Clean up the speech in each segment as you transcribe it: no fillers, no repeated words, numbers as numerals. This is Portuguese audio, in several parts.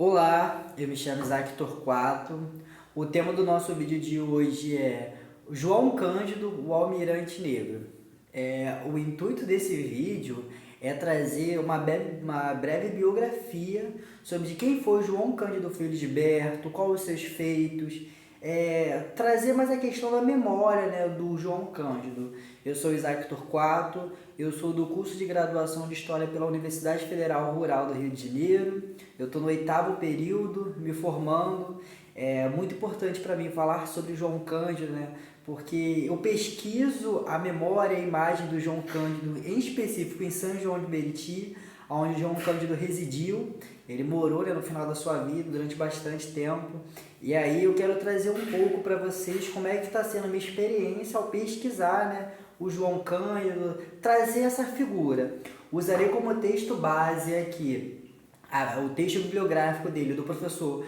Olá, eu me chamo Isaac Torquato. O tema do nosso vídeo de hoje é João Cândido, o Almirante Negro. O intuito desse vídeo é trazer uma breve biografia sobre quem foi João Cândido Felisberto, quais os seus feitos, trazer mais a questão da memória, né, do João Cândido. Eu sou Isaac Torquato, eu sou do curso de graduação de História pela Universidade Federal Rural do Rio de Janeiro. Eu estou no 8º período, me formando. É muito importante para mim falar sobre João Cândido, né? Porque eu pesquiso a memória e a imagem do João Cândido, em específico em São João de Meriti, onde João Cândido residiu. Ele morou, né, no final da sua vida durante bastante tempo. E aí eu quero trazer um pouco para vocês como é que está sendo a minha experiência ao pesquisar, né, o João Cândido, trazer essa figura. Usarei como texto base aqui o texto bibliográfico dele, do professor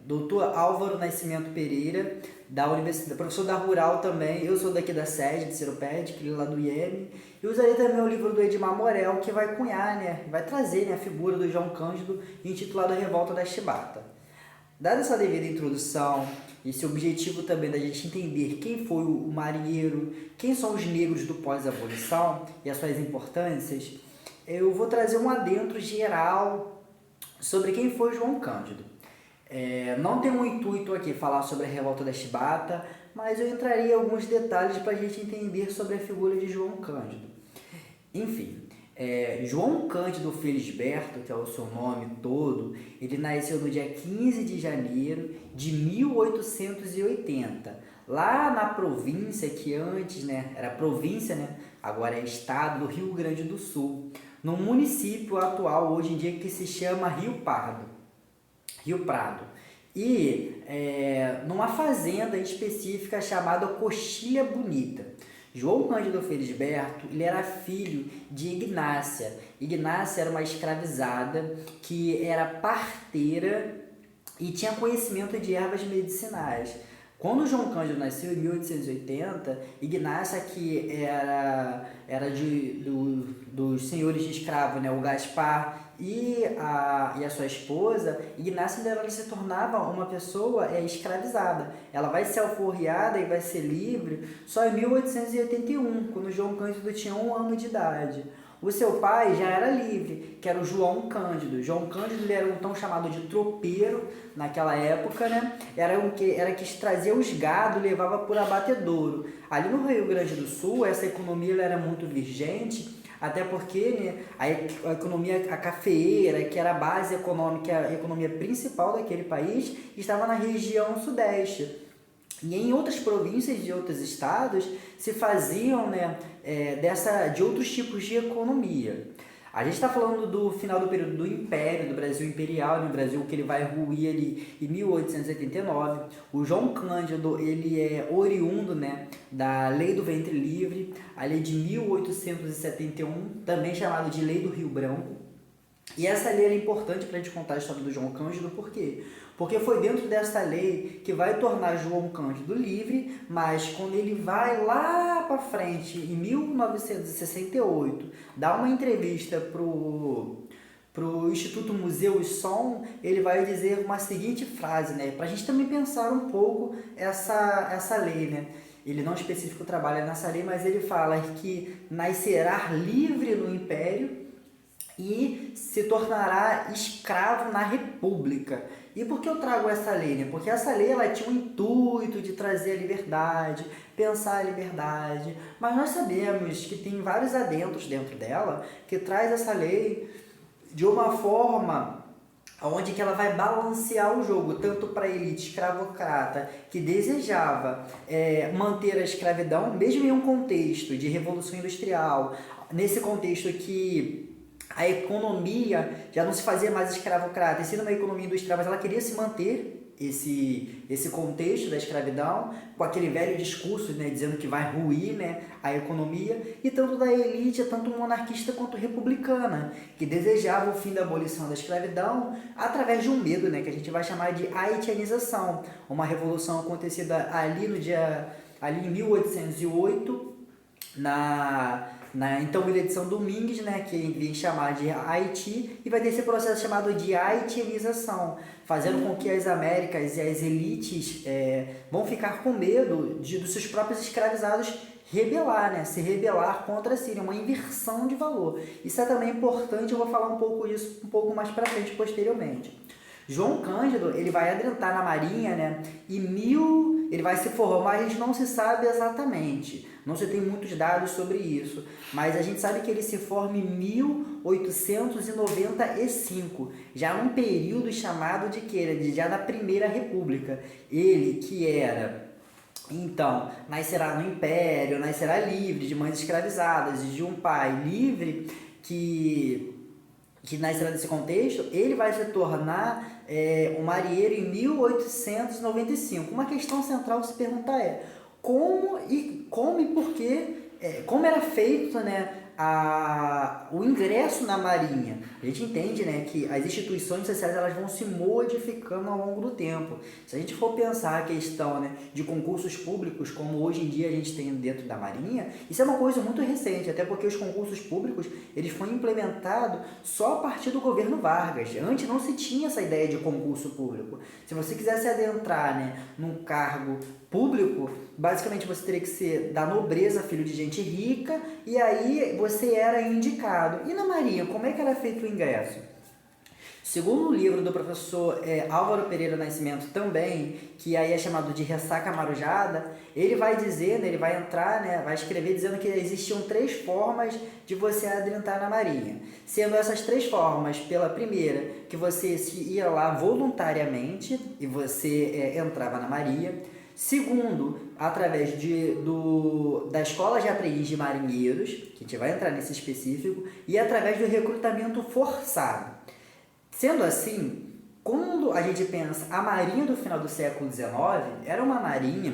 Dr. Álvaro Nascimento Pereira, da Universidade, professor da Rural também. Eu sou daqui da sede de Seropédica, ele lá do IEM. E usarei também o livro do Edmar Morel, que vai cunhar, né, vai trazer, né, a figura do João Cândido, intitulado A Revolta da Chibata. Dada essa devida introdução, esse objetivo também da gente entender quem foi o marinheiro, quem são os negros do pós-abolição e as suas importâncias, eu vou trazer um adentro geral sobre quem foi João Cândido. Não tem um intuito aqui falar sobre a Revolta da Chibata, mas eu entraria em alguns detalhes para a gente entender sobre a figura de João Cândido. Enfim, João Cândido Felisberto, que é o seu nome todo, ele nasceu no dia 15 de janeiro de 1880, lá na província que antes, né, era província, né, agora é estado do Rio Grande do Sul, no município atual hoje em dia que se chama Rio Prado. E numa fazenda específica chamada Coxilha Bonita. João Cândido Felisberto, ele era filho de Ignácia. Ignácia era uma escravizada que era parteira e tinha conhecimento de ervas medicinais. Quando João Cândido nasceu, em 1880, Ignácia, que era dos senhores de escravo, né, o Gaspar e a sua esposa, Ignácia ela se tornava uma pessoa escravizada. Ela vai ser alforriada e vai ser livre só em 1881, quando João Cândido tinha 1 ano de idade. O seu pai já era livre, que era o João Cândido. João Cândido ele era um tão chamado de tropeiro naquela época, né? Era que trazia os gado e levava por abatedouro. Ali no Rio Grande do Sul, essa economia ela era muito vigente, até porque, né, a economia, a cafeeira, que era a base econômica, a economia principal daquele país, estava na região sudeste. E em outras províncias de outros estados se faziam, né, de outros tipos de economia. A gente está falando do final do período do Império, do Brasil Imperial, no Brasil que ele vai ruir ali em 1889. O João Cândido ele é oriundo, né, da Lei do Ventre Livre, a lei de 1871, também chamada de Lei do Rio Branco. E essa lei é importante para a gente contar a história do João Cândido, por quê? Porque foi dentro dessa lei que vai tornar João Cândido livre, mas quando ele vai lá para frente, em 1968, dar uma entrevista pro Instituto Museu e Som, ele vai dizer uma seguinte frase, né? Para a gente também pensar um pouco essa lei, né? Ele não especifica o trabalho nessa lei, mas ele fala que nascerá livre no Império e se tornará escravo na República. E por que eu trago essa lei, né? Porque essa lei ela tinha o intuito de trazer a liberdade, pensar a liberdade, mas nós sabemos que tem vários adentros dentro dela que traz essa lei de uma forma onde que ela vai balancear o jogo, tanto para a elite escravocrata que desejava manter a escravidão, mesmo em um contexto de revolução industrial, nesse contexto que a economia já não se fazia mais escravocrata, e sim uma economia industrial, mas ela queria se manter esse contexto da escravidão, com aquele velho discurso, né, dizendo que vai ruir, né, a economia, e tanto da elite, tanto monarquista quanto republicana, que desejava o fim da abolição da escravidão através de um medo, né, que a gente vai chamar de haitianização, uma revolução acontecida ali em 1808, Então, Ilha de São Domingos, né, que vem chamar de Haiti, e vai ter esse processo chamado de haitianização, fazendo com que as Américas e as elites vão ficar com medo dos seus próprios escravizados rebelar, né, se rebelar contra a Síria, uma inversão de valor. Isso é também importante, eu vou falar um pouco disso um pouco mais para frente, posteriormente. João Cândido, ele vai adentrar na Marinha, né? Ele vai se formar, a gente não se sabe exatamente, não se tem muitos dados sobre isso, mas a gente sabe que ele se forma em 1895, já num período chamado de quê? Já da Primeira República. Ele que era, então, nascerá no Império, nascerá livre, de mães escravizadas, de um pai livre que nascerá nesse contexto, ele vai se tornar um marinheiro em 1895. Uma questão central se perguntar é como e por que, como era feito, né, o ingresso na Marinha. A gente entende, né, que as instituições sociais elas vão se modificando ao longo do tempo. Se a gente for pensar a questão, né, de concursos públicos, como hoje em dia a gente tem dentro da Marinha, isso é uma coisa muito recente, até porque os concursos públicos eles foram implementados só a partir do governo Vargas. Antes não se tinha essa ideia de concurso público. Se você quisesse adentrar, né, num cargo público, basicamente você teria que ser da nobreza, filho de gente rica, e aí você era indicado. E na Marinha, como é que era feito o ingresso? Segundo o livro do professor Álvaro Pereira Nascimento também, que aí é chamado de Ressaca Marujada, ele vai dizer, né, ele vai entrar, né, vai escrever dizendo que existiam 3 formas de você adentrar na Marinha. Sendo essas 3 formas, pela primeira, que você ia lá voluntariamente e você entrava na Marinha. Segundo, através da escola de aprendiz de marinheiros, que a gente vai entrar nesse específico, e através do recrutamento forçado. Sendo assim, quando a gente pensa, a marinha do final do século XIX era uma marinha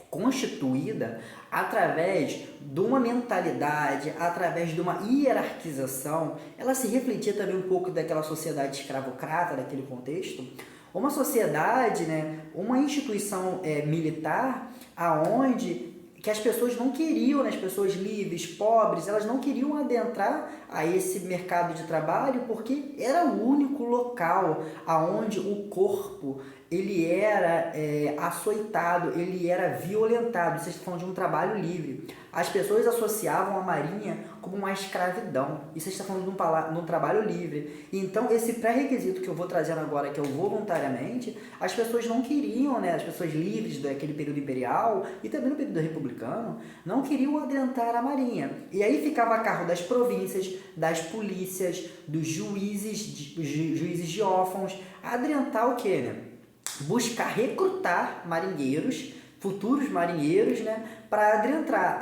constituída através de uma mentalidade, através de uma hierarquização. Ela se refletia também um pouco daquela sociedade escravocrata, daquele contexto. Uma sociedade, né, uma instituição militar aonde que as pessoas não queriam, né, as pessoas livres, pobres, elas não queriam adentrar a esse mercado de trabalho porque era o único local aonde o corpo ele era açoitado, ele era violentado. Vocês estão falando de um trabalho livre. As pessoas associavam a marinha como uma escravidão. E vocês estão falando de um trabalho livre. Então, esse pré-requisito que eu vou trazendo agora, que é o voluntariamente, as pessoas não queriam, né, as pessoas livres daquele período imperial e também no período republicano, não queriam adentrar a marinha. E aí ficava a cargo das províncias, das polícias, dos juízes de órfãos, adentrar o quê, né? Buscar recrutar marinheiros, futuros marinheiros, né, para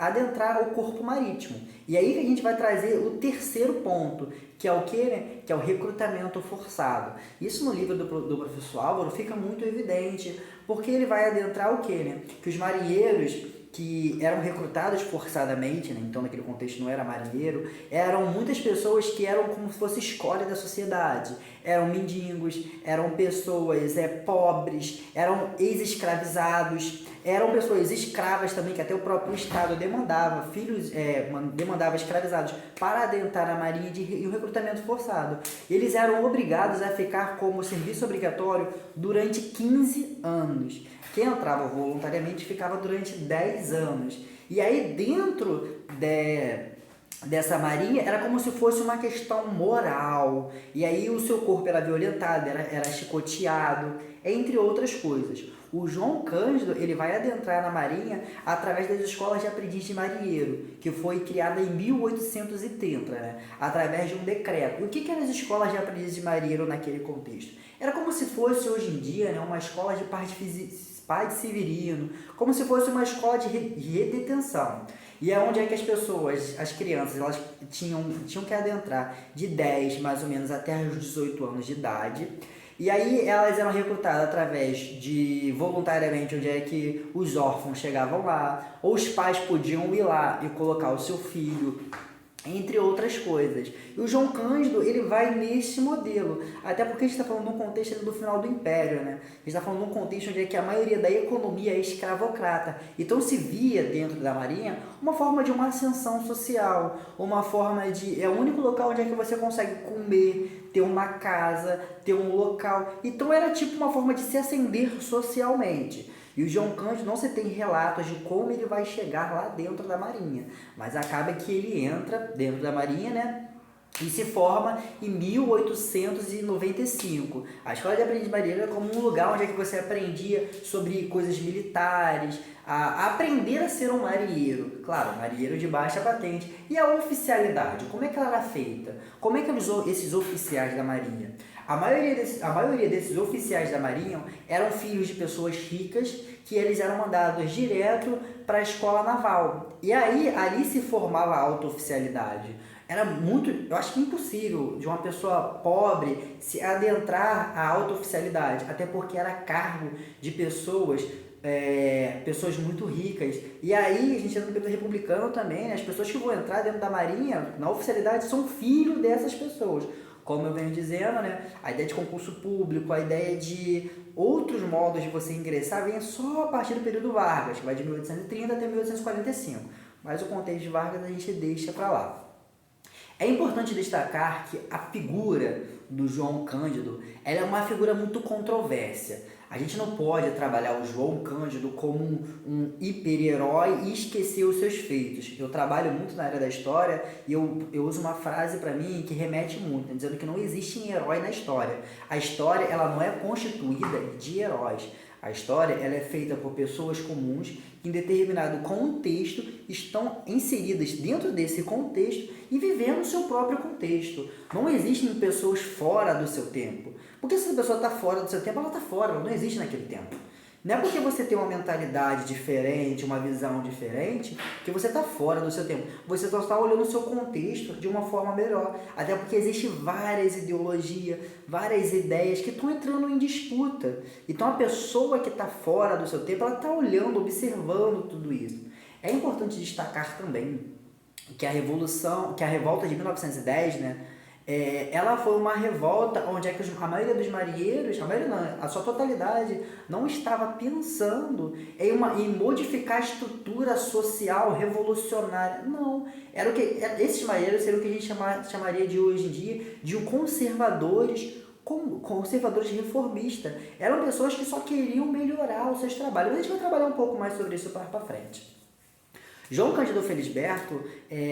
adentrar o corpo marítimo. E aí que a gente vai trazer o terceiro ponto, que é o quê, né? Que é o recrutamento forçado. Isso no livro do professor Álvaro fica muito evidente, porque ele vai adentrar o quê, né? Que os marinheiros que eram recrutados forçadamente, né? Então naquele contexto não era marinheiro, eram muitas pessoas que eram como se fosse escória da sociedade, eram mendigos, eram pessoas pobres, eram ex-escravizados, eram pessoas escravas também, que até o próprio Estado demandava, demandava escravizados para adentrar a marinha e o recrutamento forçado. Eles eram obrigados a ficar como serviço obrigatório durante 15 anos. Quem entrava voluntariamente ficava durante 10 anos. E aí dentro dessa marinha era como se fosse uma questão moral. E aí o seu corpo era violentado, era chicoteado, entre outras coisas. O João Cândido ele vai adentrar na marinha através das escolas de aprendiz de marinheiro, que foi criada em 1830, né? Através de um decreto. E o que eram as escolas de aprendiz de marinheiro naquele contexto? Era como se fosse hoje em dia, né, uma escola de Padre Severino, como se fosse uma escola de redetenção. E é onde é que as pessoas, as crianças, elas tinham que adentrar de 10 mais ou menos até os 18 anos de idade. E aí elas eram recrutadas através de, voluntariamente, onde é que os órfãos chegavam lá, ou os pais podiam ir lá e colocar o seu filho entre outras coisas. E o João Cândido, ele vai nesse modelo, até porque a gente está falando de um contexto ali do final do Império, né? A gente está falando de um contexto onde é que a maioria da economia é escravocrata. Então se via dentro da Marinha uma forma de uma ascensão social, uma forma de... é o único local onde é que você consegue comer, ter uma casa, ter um local. Então era tipo uma forma de se ascender socialmente. E o João Cândido não se tem relatos de como ele vai chegar lá dentro da Marinha, mas acaba que ele entra dentro da Marinha, né? E se forma em 1895. A Escola de Aprendiz de Marinheiro é como um lugar onde é que você aprendia sobre coisas militares, a aprender a ser um marinheiro. Claro, marinheiro de baixa patente. E a oficialidade, como é que ela era feita? Como é que esses oficiais da Marinha? A maioria desses oficiais da Marinha eram filhos de pessoas ricas que eles eram mandados direto para a escola naval. E aí, ali se formava a auto-oficialidade. Era muito, eu acho que impossível de uma pessoa pobre se adentrar à auto-oficialidade, até porque era cargo de pessoas muito ricas. E aí, a gente entra no período republicano também, né? As pessoas que vão entrar dentro da Marinha, na oficialidade, são filhos dessas pessoas. Como eu venho dizendo, né? A ideia de concurso público, a ideia de outros modos de você ingressar vem só a partir do período Vargas, que vai de 1830 até 1845. Mas o contexto de Vargas a gente deixa para lá. É importante destacar que a figura do João Cândido ela é uma figura muito controversa. A gente não pode trabalhar o João Cândido como um hiper-herói e esquecer os seus feitos. Eu trabalho muito na área da história e eu uso uma frase para mim que remete muito, né, dizendo que não existe herói na história. A história ela não é constituída de heróis. A história ela é feita por pessoas comuns que em determinado contexto estão inseridas dentro desse contexto e vivendo o seu próprio contexto. Não existem pessoas fora do seu tempo. Porque se a pessoa está fora do seu tempo, ela está fora, ela não existe naquele tempo. Não é porque você tem uma mentalidade diferente, uma visão diferente, que você está fora do seu tempo. Você só está olhando o seu contexto de uma forma melhor. Até porque existem várias ideologias, várias ideias que estão entrando em disputa. Então a pessoa que está fora do seu tempo, ela está olhando, observando tudo isso. É importante destacar também que a revolta de 1910, né? Ela foi uma revolta onde é que a maioria dos marinheiros, a sua totalidade, não estava pensando em modificar a estrutura social revolucionária. Não, esses marinheiros seriam o que a gente chamaria de hoje em dia de conservadores reformistas. Eram pessoas que só queriam melhorar os seus trabalhos. Mas a gente vai trabalhar um pouco mais sobre isso para frente. João Cândido Felisberto,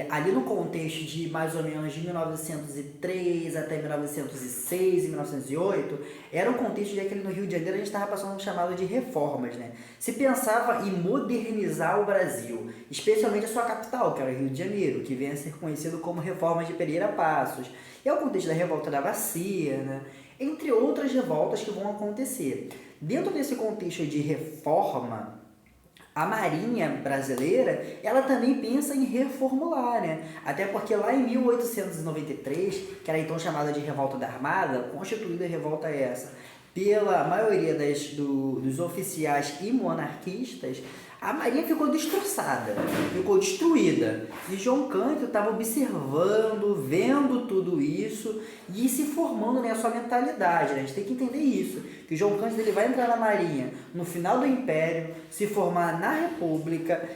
ali no contexto de mais ou menos de 1903 até 1906 e 1908, era um contexto de que no Rio de Janeiro a gente estava passando um chamado de reformas, né? Se pensava em modernizar o Brasil, especialmente a sua capital, que era o Rio de Janeiro, que vem a ser conhecido como Reformas de Pereira Passos. E é o contexto da Revolta da Bacia, né? Entre outras revoltas que vão acontecer. Dentro desse contexto de reforma, a Marinha brasileira, ela também pensa em reformular, né? Até porque lá em 1893, que era então chamada de Revolta da Armada, constituída a revolta essa pela maioria dos oficiais e monarquistas, a Marinha ficou destroçada, ficou destruída. E João Cândido estava observando, vendo tudo isso e se formando na sua mentalidade, né? A gente tem que entender isso, que o João Cândido ele vai entrar na Marinha no final do Império, se formar na República,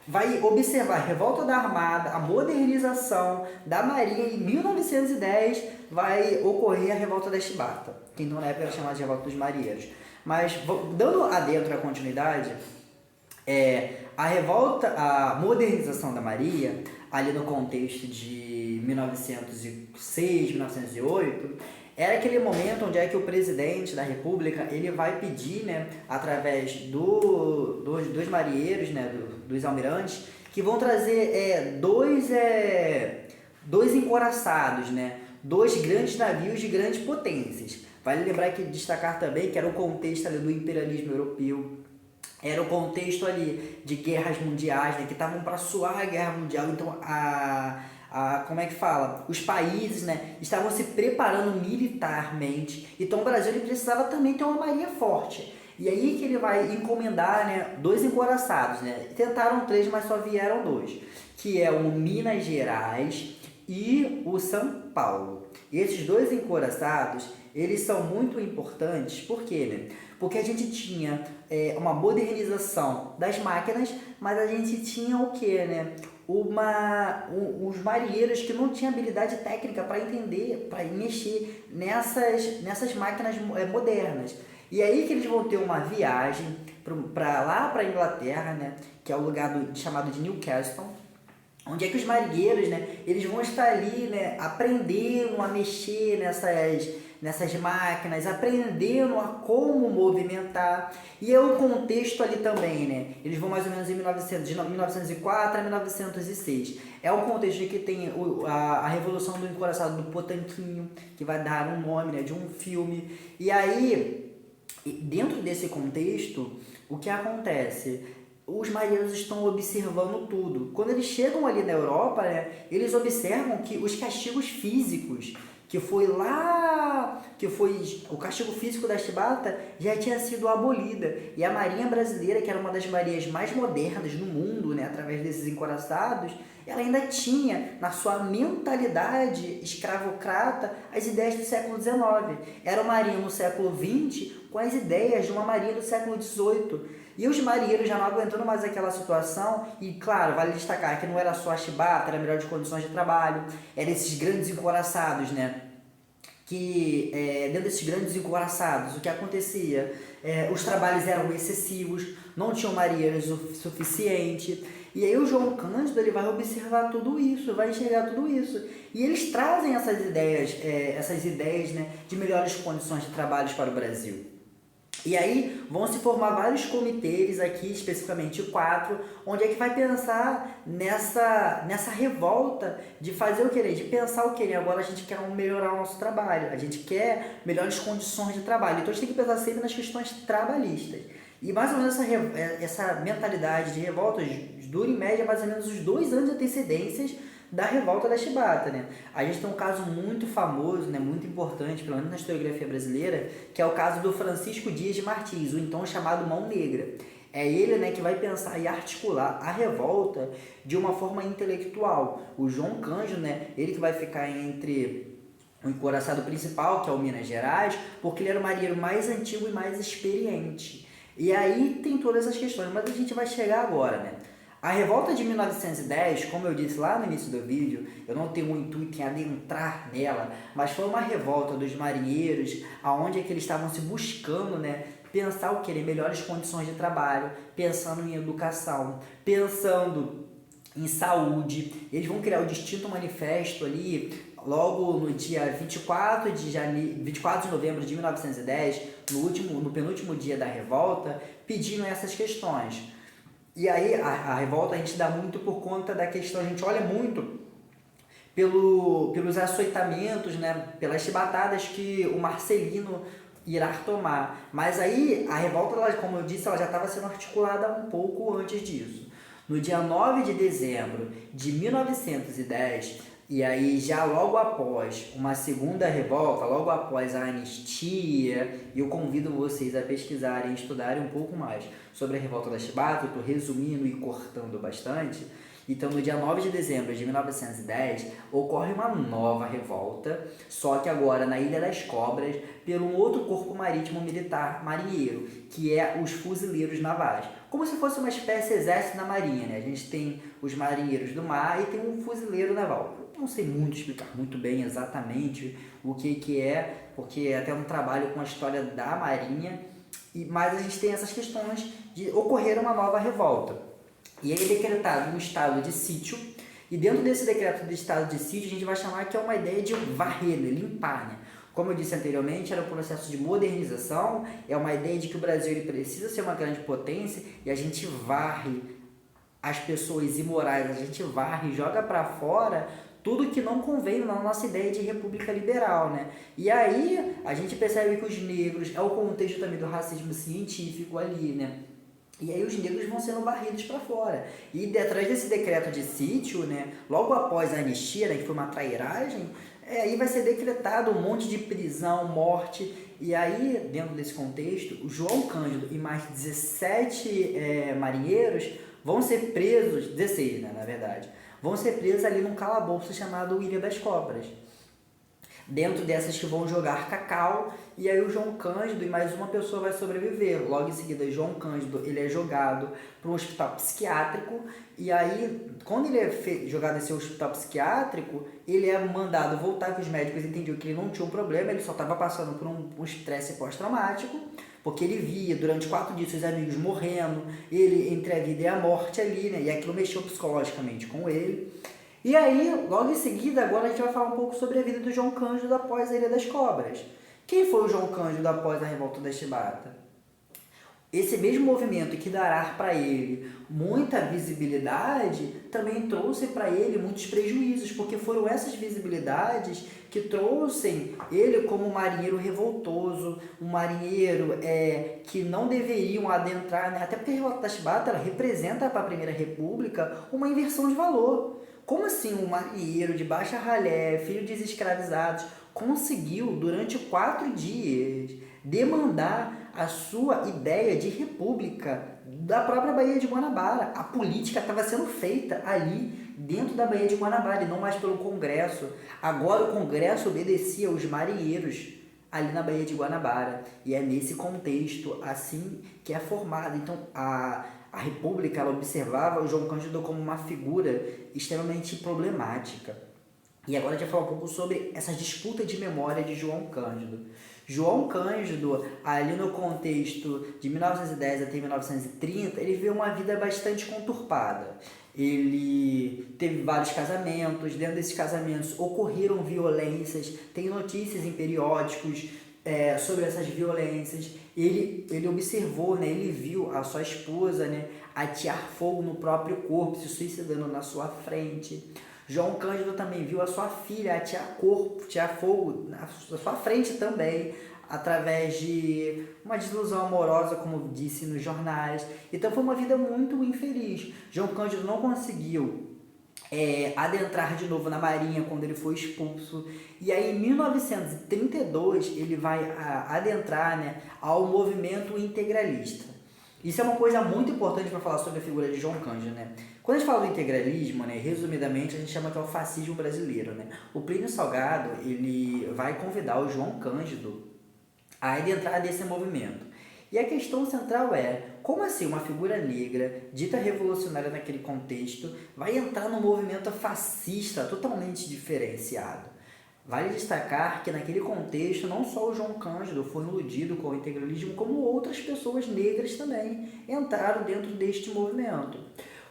vai observar a revolta da Armada, a modernização da Marinha. Em 1910 vai ocorrer a revolta da Chibata, que então na época era chamada de revolta dos marinheiros. Mas dando adentro a continuidade, a modernização da Marinha, ali no contexto de 1906, 1908, era aquele momento onde é que o presidente da República ele vai pedir, né, através dos marinheiros, né, dos almirantes, que vão trazer dois encoraçados, né, dois grandes navios de grandes potências. Vale lembrar que destacar também que era o contexto ali do imperialismo europeu, era o contexto ali de guerras mundiais, né, que estavam para suar a guerra mundial. Então como é que fala? Os países, né, estavam se preparando militarmente. Então o Brasil ele precisava também ter uma marinha forte. E aí que ele vai encomendar, né, dois encoraçados, né? Tentaram três, mas só vieram dois, que é o Minas Gerais e o São Paulo. Esses dois encouraçados, eles são muito importantes, por quê, né? Porque a gente tinha uma modernização das máquinas, mas a gente tinha o quê, né? Os marinheiros que não tinham habilidade técnica para entender, para mexer nessas máquinas modernas. E aí que eles vão ter uma viagem para lá para a Inglaterra, né? Que é o lugar chamado de Newcastle, onde é que os marinheiros, né, eles vão estar ali, né, aprendendo a mexer nessas máquinas, aprendendo a como movimentar. E é o contexto ali também, né? Eles vão mais ou menos de 1904 a 1906. É o contexto de que tem a Revolução do Encoraçado do Potanquinho, que vai dar um nome, né, de um filme. E aí, dentro desse contexto, o que acontece? Os marinheiros estão observando tudo. Quando eles chegam ali na Europa, né, eles observam que os castigos físicos, que foi o castigo físico da chibata, já tinha sido abolida. E a Marinha Brasileira, que era uma das marinhas mais modernas no mundo, né, através desses encoraçados, ela ainda tinha na sua mentalidade escravocrata as ideias do século XIX. Era uma marinha no século XX com as ideias de uma marinha do século XVIII. E os marinheiros já não aguentando mais aquela situação, e claro, vale destacar que não era só a chibata, era melhor de condições de trabalho, eram esses grandes encoraçados, né? Que dentro desses grandes encoraçados, o que acontecia? Os trabalhos eram excessivos, não tinham marinheiros o suficiente, e aí o João Cândido ele vai observar tudo isso, vai enxergar tudo isso, e eles trazem essas ideias, né, de melhores condições de trabalho para o Brasil. E aí vão se formar vários comitês aqui, especificamente 4, onde é que vai pensar nessa revolta de fazer o quê? De pensar o quê? Agora a gente quer melhorar o nosso trabalho, a gente quer melhores condições de trabalho. Então a gente tem que pensar sempre nas questões trabalhistas. E mais ou menos essa mentalidade de revolta dura em média mais ou menos os 2 anos de antecedências da revolta da chibata, né? A gente tem um caso muito famoso, né, muito importante, pelo menos na historiografia brasileira, que é o caso do Francisco Dias de Martins, o então chamado Mão Negra. É ele, né, que vai pensar e articular a revolta de uma forma intelectual. O João Cândido, né, ele que vai ficar entre o encoraçado principal, que é o Minas Gerais, porque ele era o marinheiro mais antigo e mais experiente. E aí tem todas essas questões, mas a gente vai chegar agora, né? A revolta de 1910, como eu disse lá no início do vídeo, eu não tenho o intuito em adentrar nela, mas foi uma revolta dos marinheiros, aonde é que eles estavam se buscando, né, pensar o que? Melhores condições de trabalho, pensando em educação, pensando em saúde. Eles vão criar o Distinto Manifesto ali, logo no dia 24 de novembro de 1910, no penúltimo dia da revolta, pedindo essas questões. E aí a revolta a gente dá muito por conta da questão, a gente olha muito pelos açoitamentos, né, pelas chibatadas que o Marcelino irá tomar. Mas aí a revolta, ela, como eu disse, ela já estava sendo articulada um pouco antes disso. No dia 9 de dezembro de 1910, e aí já logo após uma segunda revolta, logo após a anistia, e eu convido vocês a pesquisarem e estudarem um pouco mais sobre a revolta da chibata, eu estou resumindo e cortando bastante. Então, no dia 9 de dezembro de 1910, ocorre uma nova revolta, só que agora na Ilha das Cobras, pelo um outro corpo marítimo militar marinheiro, que é os fuzileiros navais. Como se fosse uma espécie de exército na marinha, né? A gente tem os marinheiros do mar e tem um fuzileiro naval. Eu não sei muito explicar muito bem exatamente o que é, porque é até um trabalho com a história da marinha, mas a gente tem essas questões de ocorrer uma nova revolta. E aí é decretado um estado de sítio, e dentro desse decreto de estado de sítio a gente vai chamar que é uma ideia de varrer, né? Limpar, né? Como eu disse anteriormente, era um processo de modernização, é uma ideia de que o Brasil ele precisa ser uma grande potência e a gente varre as pessoas imorais, a gente varre e joga para fora tudo que não convém na nossa ideia de república liberal, né? E aí a gente percebe que os negros, é o contexto também do racismo científico ali, né? E aí os negros vão sendo varridos para fora. E atrás desse decreto de sítio, né, logo após a anistia, né, que foi uma trairagem, aí vai ser decretado um monte de prisão, morte. E aí, dentro desse contexto, o João Cândido e mais 17 marinheiros vão ser presos, 16, né, na verdade, vão ser presas ali num calabouço chamado Ilha das Cobras. Dentro dessas que vão jogar cacau, e aí o João Cândido e mais uma pessoa vai sobreviver. Logo em seguida, João Cândido ele é jogado para um hospital psiquiátrico, e aí, quando ele é jogado nesse hospital psiquiátrico, ele é mandado voltar, que os médicos entendiam que ele não tinha um problema, ele só estava passando por um estresse pós-traumático, porque ele via durante 4 dias seus amigos morrendo, ele entre a vida e a morte ali, né? E aquilo mexeu psicologicamente com ele. E aí, logo em seguida, agora a gente vai falar um pouco sobre a vida do João Cândido após a Ilha das Cobras. Quem foi o João Cândido após a Revolta da Chibata? Esse mesmo movimento que dará para ele muita visibilidade, também trouxe para ele muitos prejuízos, porque foram essas visibilidades que trouxeram ele como um marinheiro revoltoso, um marinheiro que não deveriam adentrar, né? Até porque a Revolta da Chibata ela representa para a Primeira República uma inversão de valor. Como assim um marinheiro de baixa ralé, filho de escravizados, conseguiu, durante 4 dias, demandar a sua ideia de república da própria Baía de Guanabara? A política estava sendo feita ali, dentro da Baía de Guanabara, e não mais pelo Congresso. Agora o Congresso obedecia aos marinheiros ali na Baía de Guanabara. E é nesse contexto, assim, que é formado. Então, a República ela observava o João Cândido como uma figura extremamente problemática. E agora a gente vai falar um pouco sobre essa disputa de memória de João Cândido. João Cândido, ali no contexto de 1910 até 1930, ele viveu uma vida bastante conturpada. Ele teve vários casamentos, dentro desses casamentos ocorreram violências, tem notícias em periódicos sobre essas violências. Ele observou, né, ele viu a sua esposa, né, atear fogo no próprio corpo, se suicidando na sua frente. João Cândido também viu a sua filha atear fogo na sua frente também, através de uma desilusão amorosa, como disse nos jornais. Então foi uma vida muito infeliz. João Cândido não conseguiu adentrar de novo na Marinha quando ele foi expulso. E aí em 1932 ele vai adentrar, né, ao movimento integralista. Isso é uma coisa muito importante para falar sobre a figura de João Cândido, né? Quando a gente fala do integralismo, né, resumidamente, a gente chama que é o fascismo brasileiro, né? O Plínio Salgado, ele vai convidar o João Cândido a adentrar nesse movimento. E a questão central é, como assim uma figura negra, dita revolucionária naquele contexto, vai entrar num movimento fascista totalmente diferenciado? Vale destacar que naquele contexto não só o João Cândido foi iludido com o integralismo, como outras pessoas negras também entraram dentro deste movimento.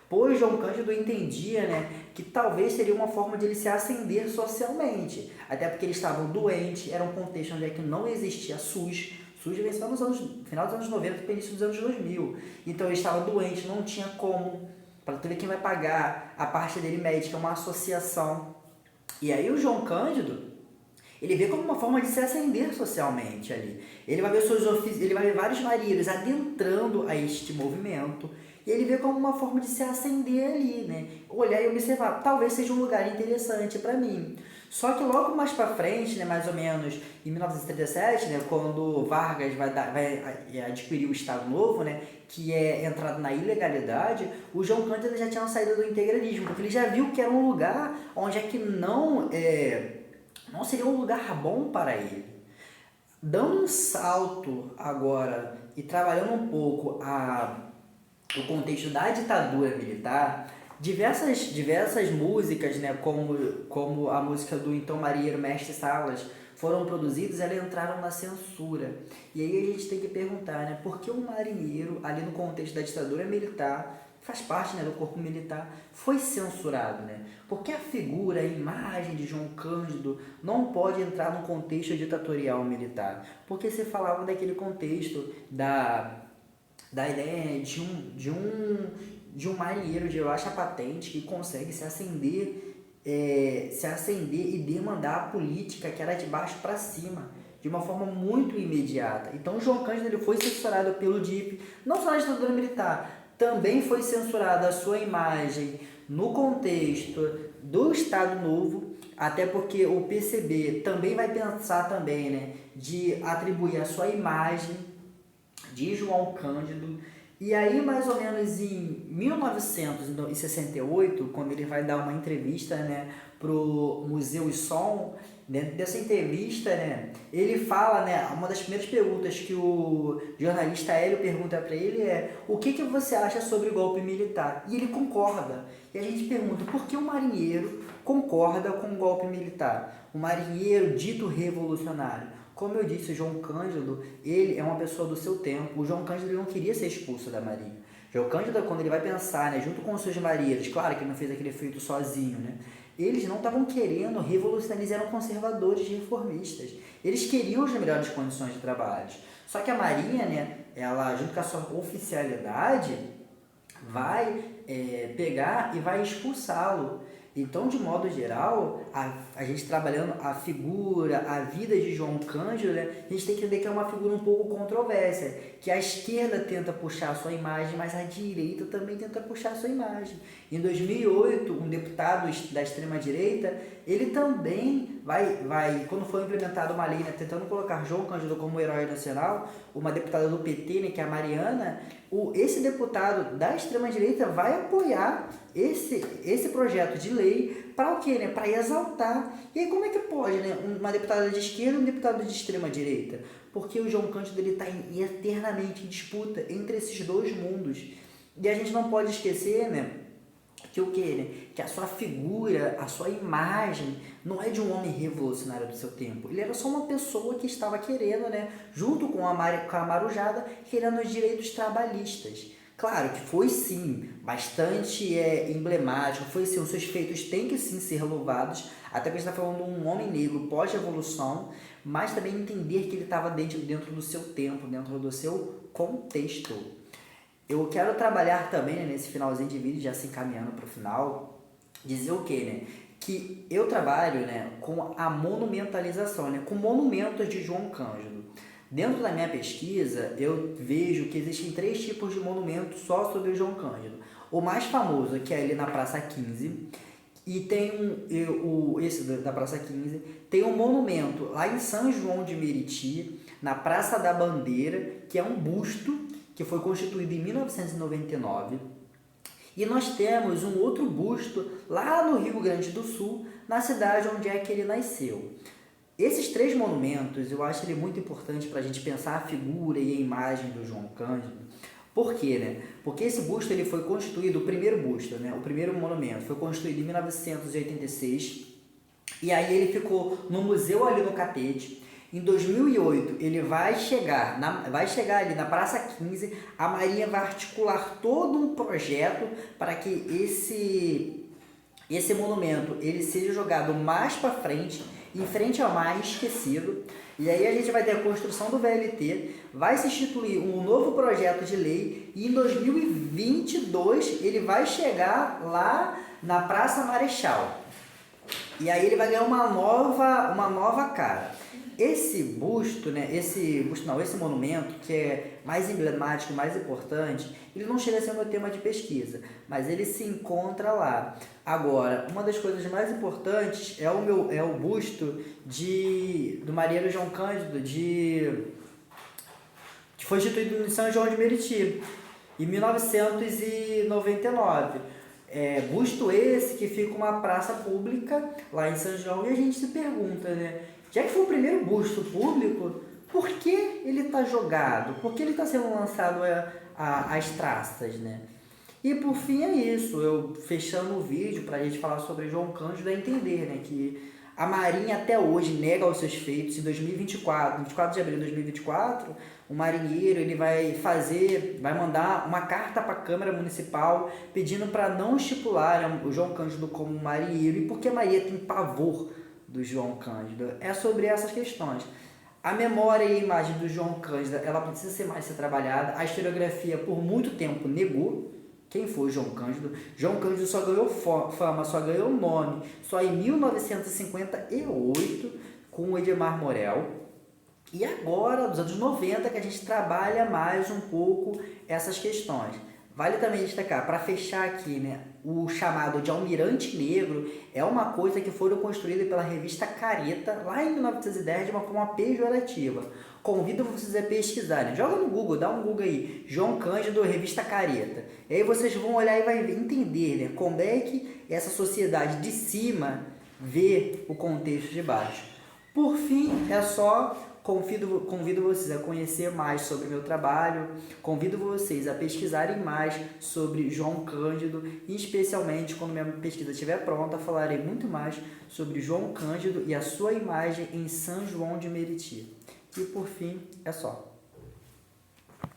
Pois João Cândido entendia, né, que talvez seria uma forma de ele se ascender socialmente, até porque eles estavam doentes, era um contexto onde é que não existia SUS. SUS veio só no final dos anos 90 e início dos anos 2000. Então ele estava doente, não tinha como, para tu ver quem vai pagar a parte dele médica, uma associação. E aí o João Cândido, ele vê como uma forma de se ascender socialmente ali. Ele vai ver vários marinheiros adentrando a este movimento, e ele vê como uma forma de se ascender ali, né? Olhar e observar, talvez seja um lugar interessante para mim. Só que logo mais para frente, né, mais ou menos em 1937, né, quando Vargas vai adquirir o Estado Novo, né, que é entrado na ilegalidade, o João Cândido já tinha saído do integralismo, porque ele já viu que era um lugar onde é que não seria um lugar bom para ele. Dando um salto agora e trabalhando um pouco o contexto da ditadura militar, diversas músicas, né, como a música do então marinheiro Mestre Salas, foram produzidas, elas entraram na censura. E aí a gente tem que perguntar, né, por que um marinheiro, ali no contexto da ditadura militar, faz parte, né, do corpo militar, foi censurado, né? Porque a figura, a imagem de João Cândido não pode entrar no contexto ditatorial militar, porque se falava daquele contexto da ideia de um marinheiro de baixa patente que consegue se ascender e demandar a política que era de baixo para cima, de uma forma muito imediata. Então João Cândido ele foi censurado pelo DIP, não só na ditadura militar, também foi censurada a sua imagem no contexto do Estado Novo, até porque o PCB também vai pensar também, né, de atribuir a sua imagem de João Cândido. E aí, mais ou menos em 1968, quando ele vai dar uma entrevista, né, pro Museu Som, dentro dessa entrevista, né, ele fala, né, uma das primeiras perguntas que o jornalista Hélio pergunta para ele é: o que você acha sobre o golpe militar? E ele concorda. E a gente pergunta: por que o marinheiro concorda com o golpe militar? O marinheiro dito revolucionário. Como eu disse, o João Cândido, ele é uma pessoa do seu tempo. O João Cândido ele não queria ser expulso da marinha. João Cândido, quando ele vai pensar, né, junto com os seus marinheiros, claro que ele não fez aquele feito sozinho, né, eles não estavam querendo revolucionar, eles eram conservadores, reformistas. Eles queriam as melhores condições de trabalho. Só que a marinha, né, ela, junto com a sua oficialidade, vai pegar e vai expulsá-lo. Então, de modo geral, a gente trabalhando a figura, a vida de João Cândido, né, a gente tem que entender que é uma figura um pouco controversa, que a esquerda tenta puxar a sua imagem, mas a direita também tenta puxar a sua imagem. Em 2008, um deputado da extrema-direita, ele também quando foi implementada uma lei, né, tentando colocar João Cândido como herói nacional, uma deputada do PT, né, que é a Mariana, esse deputado da extrema-direita vai apoiar esse projeto de lei para o quê? Né? Para exaltar. E aí como é que pode, né? Uma deputada de esquerda e um deputado de extrema-direita? Porque o João Cândido está eternamente em disputa entre esses dois mundos. E a gente não pode esquecer, né? Que o quê, né? Que a sua figura, a sua imagem não é de um homem revolucionário do seu tempo. Ele era só uma pessoa que estava querendo, né, junto com a Marujada, querendo os direitos trabalhistas. Claro que foi sim bastante emblemático, foi sim, os seus feitos têm que sim ser louvados, até que a gente está falando de um homem negro pós-revolução, mas também entender que ele estava dentro do seu tempo, dentro do seu contexto. Eu quero trabalhar também, né, nesse finalzinho de vídeo, já se encaminhando para o final, dizer o quê, né? Que eu trabalho, né, com a monumentalização, né, com monumentos de João Cândido. Dentro da minha pesquisa, eu vejo que existem 3 tipos de monumentos só sobre o João Cândido. O mais famoso, que é ali na Praça 15, e tem esse da Praça 15, tem um monumento lá em São João de Meriti, na Praça da Bandeira, que é um busto que foi constituído em 1999. E nós temos um outro busto lá no Rio Grande do Sul, na cidade onde é que ele nasceu. Esses 3 monumentos, eu acho ele muito importante para a gente pensar a figura e a imagem do João Cândido. Por quê, né? Porque esse busto ele foi constituído, o primeiro busto, né? O primeiro monumento, foi construído em 1986. E aí ele ficou no museu ali no Catete. Em 2008, ele vai chegar ali na Praça 15, a Marinha vai articular todo um projeto para que esse monumento ele seja jogado mais para frente, em frente ao mar esquecido. E aí a gente vai ter a construção do VLT, vai se instituir um novo projeto de lei e em 2022 ele vai chegar lá na Praça Marechal. E aí ele vai ganhar uma nova cara. Esse monumento, que é mais emblemático, mais importante, ele não chega a ser o meu tema de pesquisa, mas ele se encontra lá. Agora, uma das coisas mais importantes é o busto do marinheiro João Cândido, que foi instituído em São João de Meriti, em 1999. Busto esse que fica uma praça pública lá em São João, e a gente se pergunta, né? Já que foi o primeiro busto público, por que ele está jogado? Por que ele está sendo lançado às traças, né? E por fim é isso, eu fechando o vídeo para a gente falar sobre João Cândido, é entender, né, que a Marinha até hoje nega os seus feitos. Em 2024, 24 de abril de 2024, o marinheiro ele vai mandar uma carta para a Câmara Municipal pedindo para não estipular o João Cândido como marinheiro, e porque a Maria tem pavor do João Cândido. É sobre essas questões. A memória e a imagem do João Cândido, ela precisa ser trabalhada. A historiografia, por muito tempo, negou quem foi João Cândido. João Cândido só ganhou fama, só ganhou nome, só em 1958, com o Edmar Morel. E agora, nos anos 90, que a gente trabalha mais um pouco essas questões. Vale também destacar, para fechar aqui, né, o chamado de Almirante Negro é uma coisa que foi construída pela revista Careta, lá em 1910, de uma forma pejorativa. convido vocês a pesquisarem. Joga no Google, dá um Google aí, João Cândido, Revista Careta. E aí vocês vão olhar e vai entender, né, como é que essa sociedade de cima vê o contexto de baixo. Por fim, é só convido vocês a conhecer mais sobre o meu trabalho, convido vocês a pesquisarem mais sobre João Cândido, e especialmente quando minha pesquisa estiver pronta, falarei muito mais sobre João Cândido e a sua imagem em São João de Meriti. E por fim, é só.